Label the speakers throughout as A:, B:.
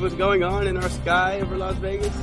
A: what's going on in our sky over Las Vegas?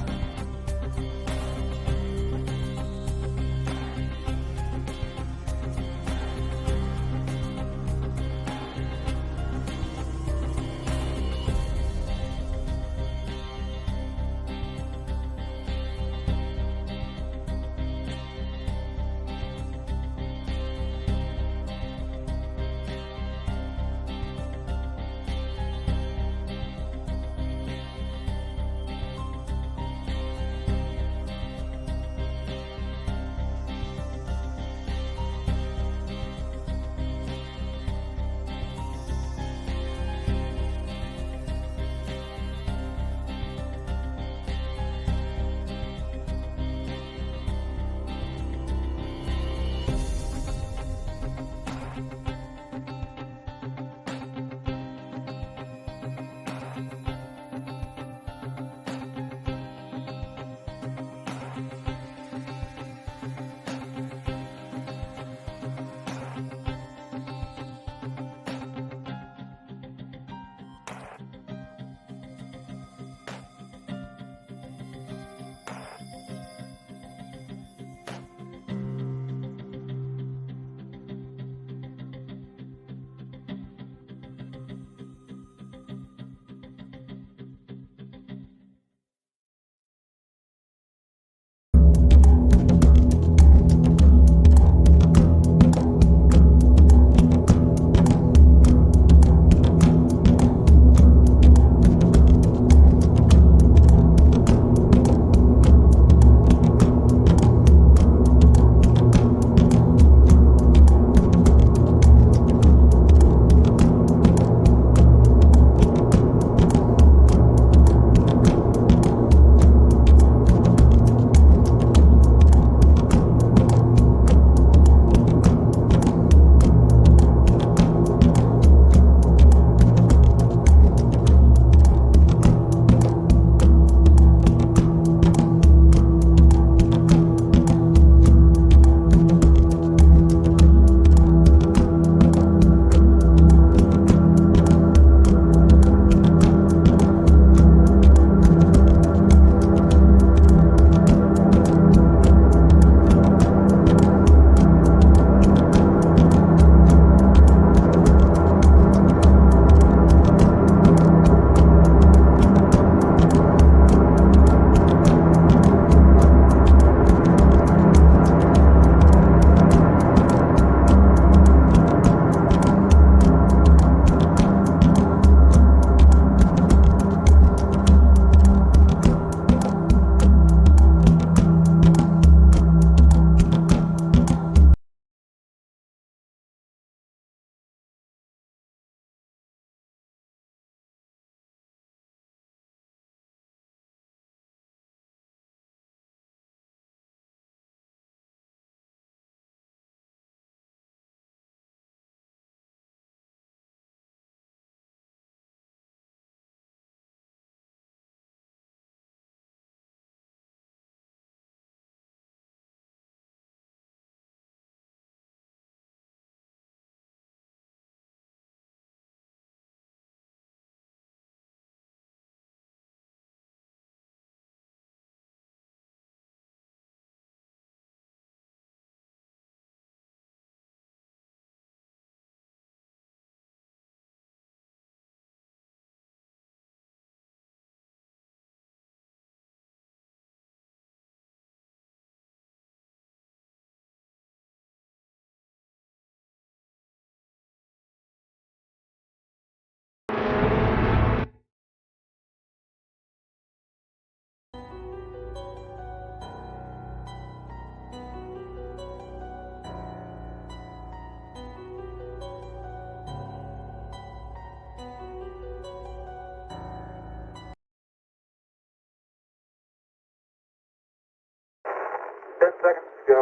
B: Seconds to go.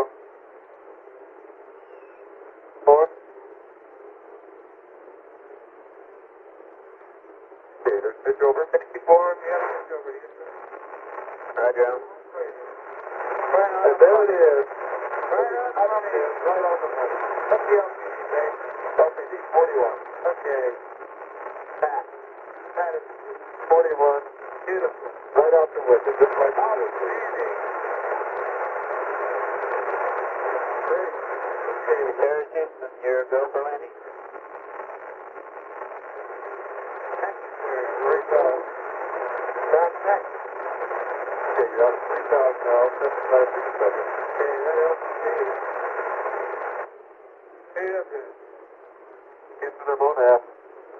B: 4. Theater, pitch over. 64, yeah, pitch over. Right down. There it is. Right on the money. Let's see how many today. LCD 41. Okay. That is 41. Beautiful. Right out the window, just like outstanding. Great. Okay, there's Houston. You're go for landing. Thank you, sir. Great job. Back next. Okay, you're out of 3,000 now, 75 feet a second. Okay, right out the gate. Okay, up here. Houston, I'm on half.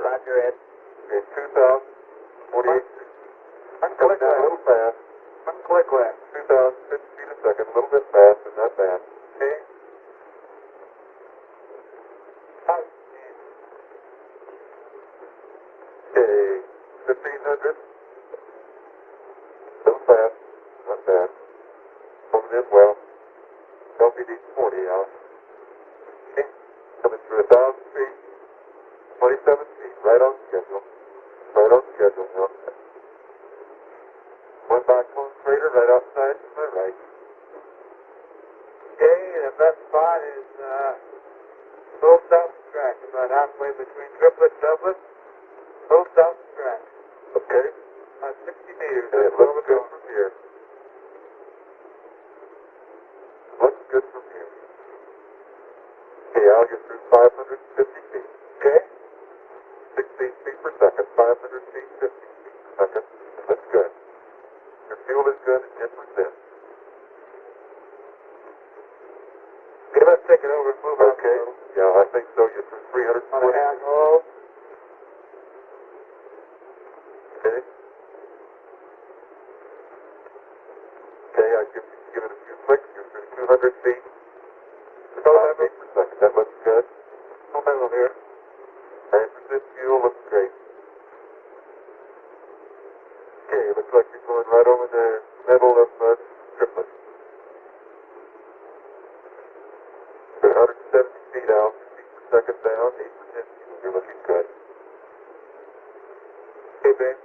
B: Roger, Ed. Okay, 2,000, 48 feet. Coming down a little fast. Unclick left. 2,050 feet a second, a little bit fast, but not bad. Okay. Out. Okay, 1,500. Little fast, not bad. Coming in well. LPD 40 out. Okay. Coming through 1,000 feet. 27 feet, right on schedule. Right on schedule now. One back home crater right outside to my right. Okay, the best spot is full south track, about halfway between triplet and doublet. Full south track. Okay. About 60 meters. And it looks good from here. Looks good from here. Okay, I'll get through 550 feet. Okay. 16 feet per second, 500 feet, 50 feet per second. That's good. Your fuel is good at 10%. Okay, let's take it over and move on. Okay. Yeah, I think so. You're through 320. On a half roll. Okay. Okay, I give it a few clicks. You're through 200 feet. 5 feet per second. That looks good. No metal here. 9% fuel looks great. Okay, looks like you're going right over the middle of triplet. 170 feet out, feet per second down, 8% fuel. You're looking good. Okay, babe.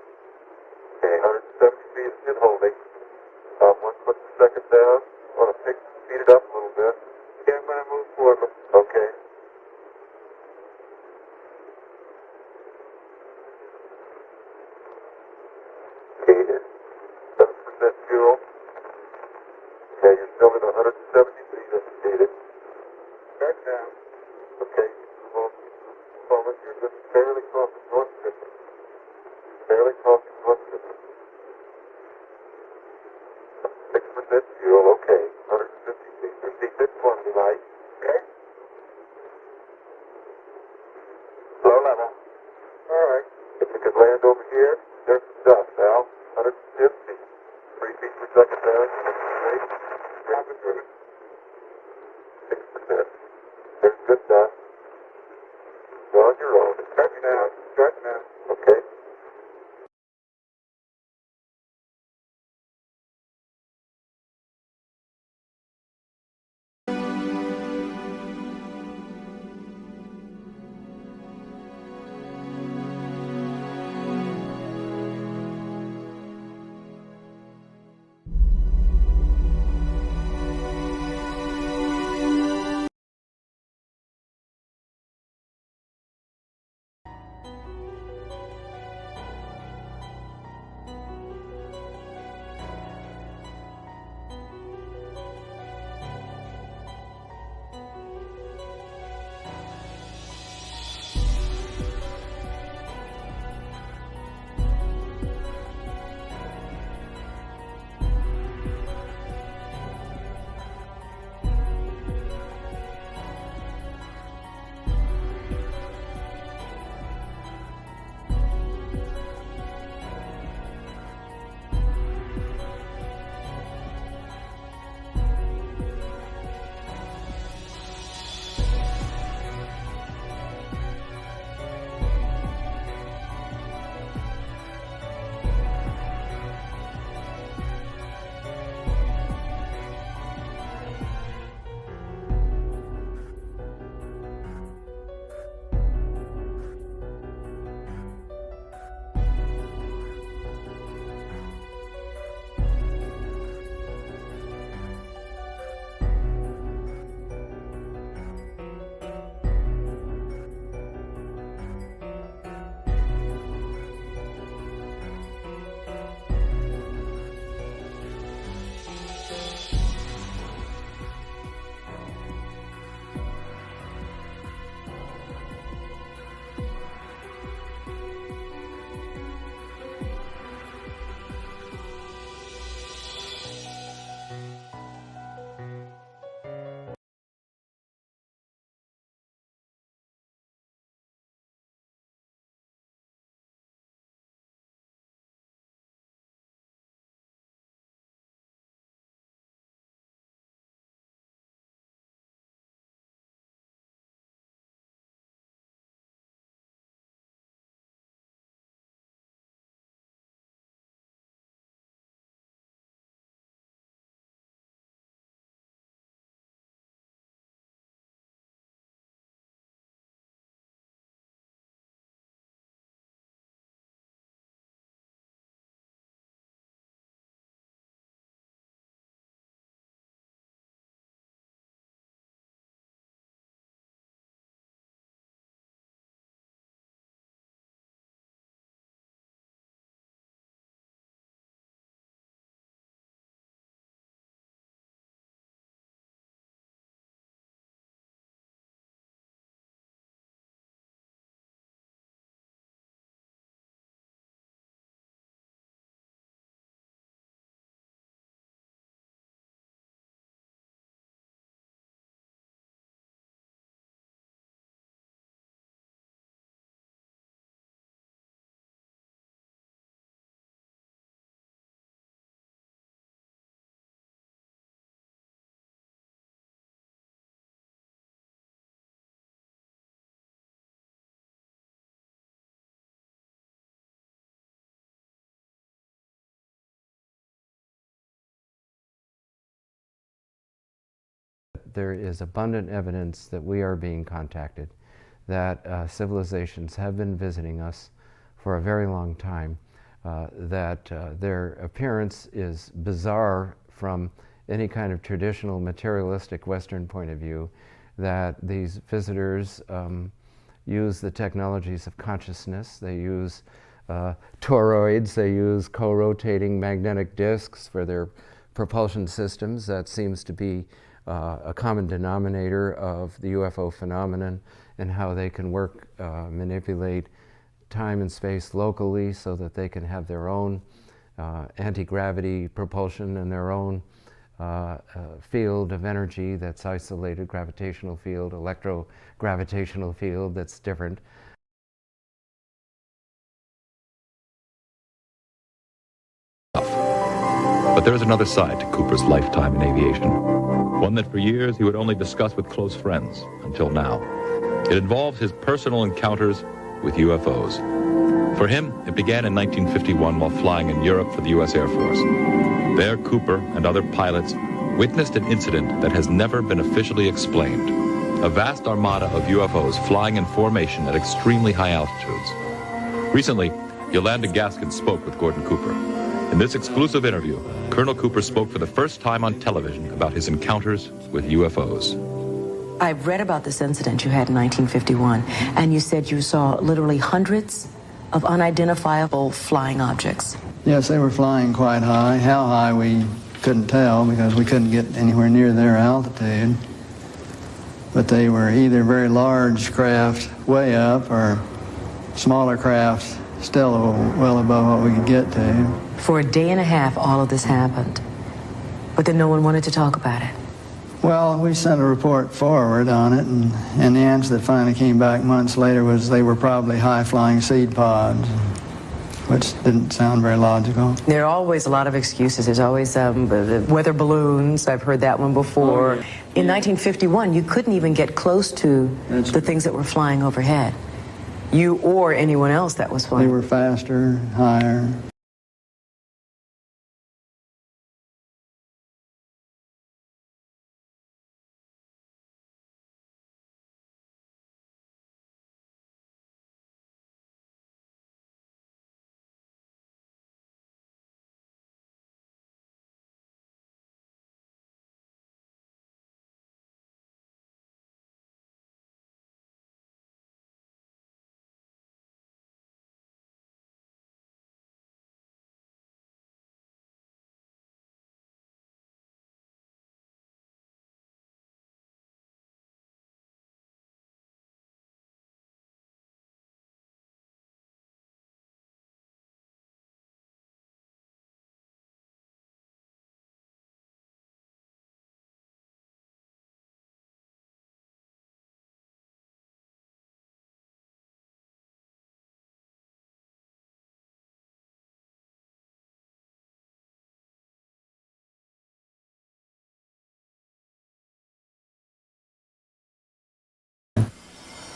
B: Okay, 170 feet is holding. 1 foot per second down. Want to speed it up a little bit. Okay, I'm going to move forward. Okay. Okay, 7% fuel. Okay, you're still at 170 feet indicated. Back down. Okay, forward. You're just barely crossing north triplet. Barely crossing north triplet. 6% fuel, okay. 150 feet. Your seat at 20, right? Okay. Low level. All right. If you could land over here, there's some dust now. 110 feet. 3 feet per second down. Great. Rapid movement. 6%. There's good dust. You're on your own. Start now. Start now. Okay.
C: there is abundant evidence that we are being contacted, that civilizations have been visiting us for a very long time, that their appearance is bizarre from any kind of traditional materialistic Western point of view, that these visitors use the technologies of consciousness. They use toroids, they use co-rotating magnetic disks for their propulsion systems. That seems to be a common denominator of the UFO phenomenon, and how they can work, manipulate time and space locally so that they can have their own anti-gravity propulsion and their own field of energy that's isolated, gravitational field, electro-gravitational field that's different.
D: But there is another side to Cooper's lifetime in aviation, one that for years he would only discuss with close friends, until now. It involves his personal encounters with UFOs. For him, it began in 1951 while flying in Europe for the U.S. Air Force. There, Cooper and other pilots witnessed an incident that has never been officially explained. A vast armada of UFOs flying in formation at extremely high altitudes. Recently, Yolanda Gaskin spoke with Gordon Cooper. In this exclusive interview, Colonel Cooper spoke for the first time on television about his encounters with UFOs.
E: I've read about this incident you had in 1951, and you said you saw literally hundreds of unidentifiable flying objects.
F: Yes, they were flying quite high. How high we couldn't tell because we couldn't get anywhere near their altitude. But they were either very large craft way up or smaller craft still well above what we could get to.
E: For a day and a half, all of this happened. But then no one wanted to talk about it.
F: Well, we sent a report forward on it, and the answer that finally came back months later was they were probably high-flying seed pods, which didn't sound very logical.
E: There are always a lot of excuses. There's always weather balloons. I've heard that one before. Oh, yeah. In 1951, you couldn't even get close to the things that were flying overhead. You or anyone else that was flying.
F: They were faster, higher.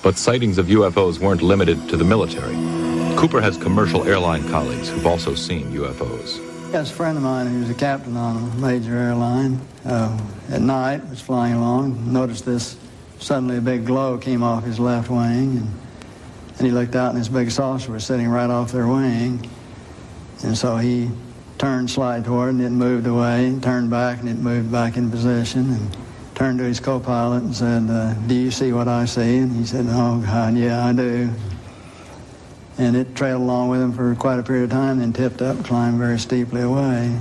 D: But sightings of UFOs weren't limited to the military. Cooper has commercial airline colleagues who've also seen UFOs.
F: Yes, a friend of mine who's a captain on a major airline, at night was flying along, noticed this, suddenly a big glow came off his left wing, and he looked out and this big saucer was sitting right off their wing. And so he turned, slide toward, and it moved away, and turned back, and it moved back in position, and turned to his co-pilot and said, do you see what I see? And he said, oh, God, yeah, I do. And it trailed along with him for quite a period of time, then tipped up, climbed very steeply away.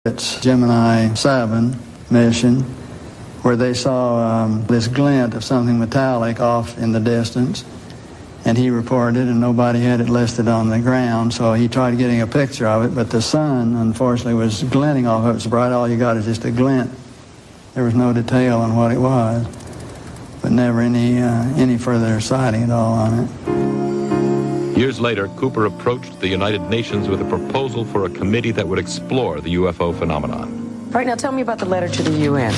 F: It's Gemini 7 mission, where they saw this glint of something metallic off in the distance. And he reported, and nobody had it listed on the ground, so he tried getting a picture of it, but the sun, unfortunately, was glinting off of it so bright. All you got is just a glint. There was no detail on what it was, but never any further sighting at all on it.
D: Years later, Cooper approached the United Nations with a proposal for a committee that would explore the UFO phenomenon.
E: All right, now tell me about the letter to the UN.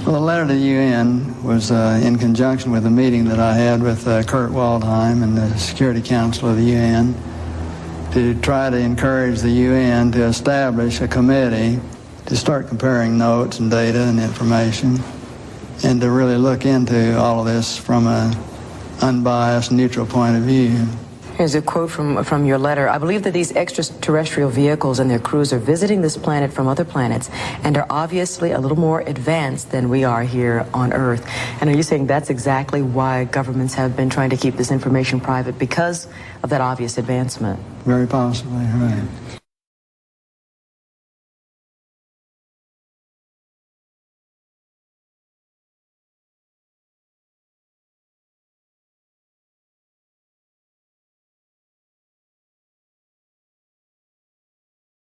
F: Well, the letter to the UN was in conjunction with a meeting that I had with Kurt Waldheim and the Security Council of the UN. to try to encourage the UN to establish a committee to start comparing notes and data and information, and to really look into all of this from an unbiased, neutral point of view.
E: Here's a quote from your letter. I believe that these extraterrestrial vehicles and their crews are visiting this planet from other planets and are obviously a little more advanced than we are here on Earth. And are you saying that's exactly why governments have been trying to keep this information private, because of that obvious advancement?
F: Very possibly, right.